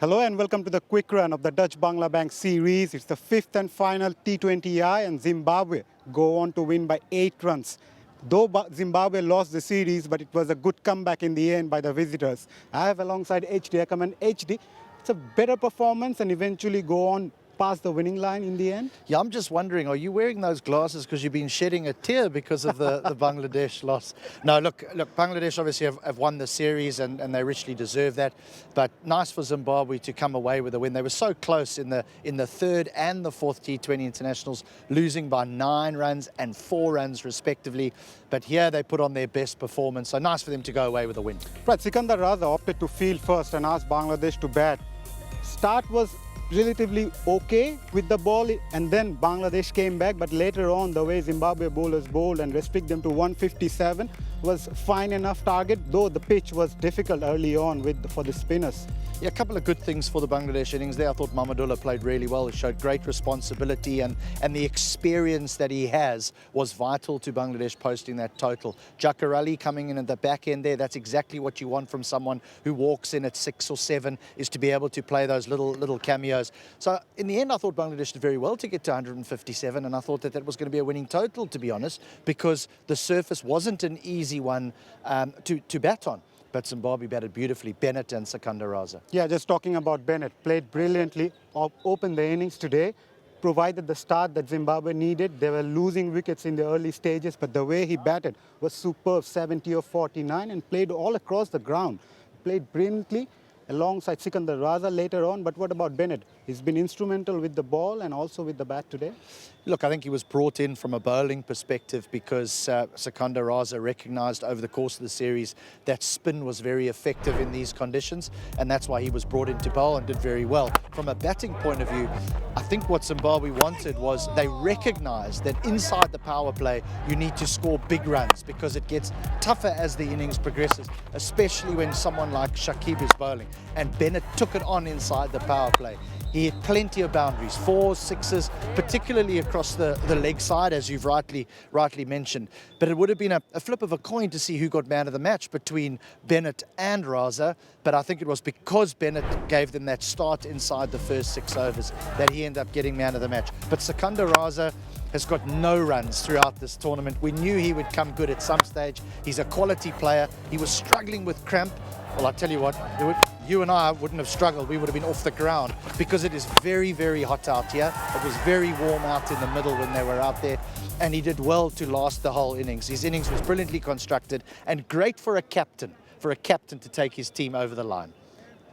Hello and welcome to the quick run of the Dutch-Bangla Bank series. It's the fifth and final T20i and Zimbabwe go on to win by 8 runs. Though Zimbabwe lost the series, but it was a good comeback in the end by the visitors. I have alongside HD. I come in HD. It's a better performance and eventually go on past the winning line in the end. Yeah, I'm just wondering, are you wearing those glasses because you've been shedding a tear because of the Bangladesh loss? No, look, Bangladesh obviously have won the series and they richly deserve that. But nice for Zimbabwe to come away with a win. They were so close in the third and the fourth T20 internationals, losing by 9 runs and 4 runs respectively. But here they put on their best performance. So nice for them to go away with a win. Right, Sikandar Raza opted to field first and asked Bangladesh to bat. Start was relatively okay with the ball, and then Bangladesh came back, but later on the way Zimbabwe bowlers bowled and restrict them to 157 was fine enough target, though the pitch was difficult early on for the spinners. Yeah, a couple of good things for the Bangladesh innings there. I thought Mahmudullah played really well. He showed great responsibility and the experience that he has was vital to Bangladesh posting that total. Jakar Ali coming in at the back end there, that's exactly what you want from someone who walks in at 6 or 7, is to be able to play those little cameos. So in the end, I thought Bangladesh did very well to get to 157, and I thought that was going to be a winning total, to be honest, because the surface wasn't an easy one to bat on. But Zimbabwe batted beautifully, Bennett and Sikandar Raza. Yeah, just talking about Bennett, played brilliantly, opened the innings today, provided the start that Zimbabwe needed. They were losing wickets in the early stages, but the way he batted was superb, 70 of 49, and played all across the ground. Played brilliantly alongside Sikandar Raza later on. But what about Bennett? He's been instrumental with the ball and also with the bat today. Look, I think he was brought in from a bowling perspective because Sikandar Raza recognised over the course of the series that spin was very effective in these conditions, and that's why he was brought in to bowl and did very well. From a batting point of view, I think what Zimbabwe wanted was they recognised that inside the power play you need to score big runs because it gets tougher as the innings progresses, especially when someone like Shakib is bowling, and Bennett took it on inside the power play. He had plenty of boundaries, 4s, 6s, particularly across the leg side, as you've rightly mentioned. But it would have been a flip of a coin to see who got man of the match between Bennett and Raza. But I think it was because Bennett gave them that start inside the first 6 overs that he ended up getting man of the match. But Sikandar Raza has got no runs throughout this tournament. We knew he would come good at some stage. He's a quality player. He was struggling with cramp. Well, I tell you what, you and I wouldn't have struggled. We would have been off the ground because it is very, very hot out here. It was very warm out in the middle when they were out there, and he did well to last the whole innings. His innings was brilliantly constructed and great for a captain to take his team over the line.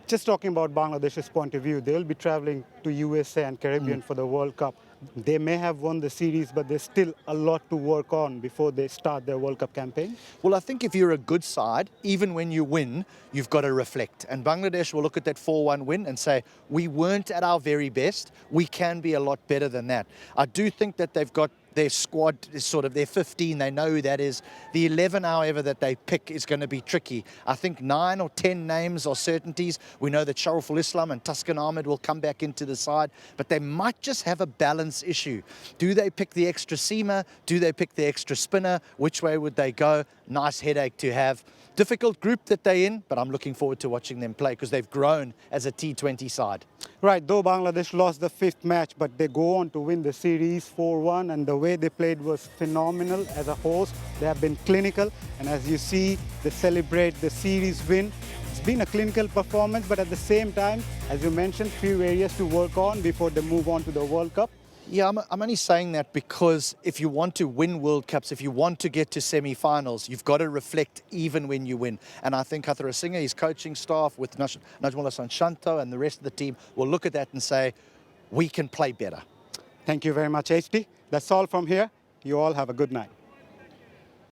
Just talking about Bangladesh's point of view, they'll be traveling to USA and Caribbean for the World Cup. They may have won the series, but there's still a lot to work on before they start their World Cup campaign. Well, I think if you're a good side, even when you win, you've got to reflect. And Bangladesh will look at that 4-1 win and say, we weren't at our very best. We can be a lot better than that. I do think that they've got their squad is sort of their 15. They know who that is. The 11, however, that they pick is going to be tricky. I think 9 or 10 names are certainties. We know that Shariful Islam and Tuscan Ahmed will come back into the side, but they might just have a balance issue. Do they pick the extra seamer? Do they pick the extra spinner? Which way would they go? Nice headache to have. Difficult group that they're in, but I'm looking forward to watching them play because they've grown as a T20 side. Right, though Bangladesh lost the 5th match, but they go on to win the series 4-1, and the way they played was phenomenal as a host. They have been clinical, and as you see, they celebrate the series win. It's been a clinical performance, but at the same time, as you mentioned, few areas to work on before they move on to the World Cup. Yeah, I'm only saying that because if you want to win World Cups, if you want to get to semi-finals, you've got to reflect even when you win. And I think Hathara Singh, his coaching staff with Najmullah Sanshanto and the rest of the team will look at that and say, we can play better. Thank you very much, HD. That's all from here. You all have a good night.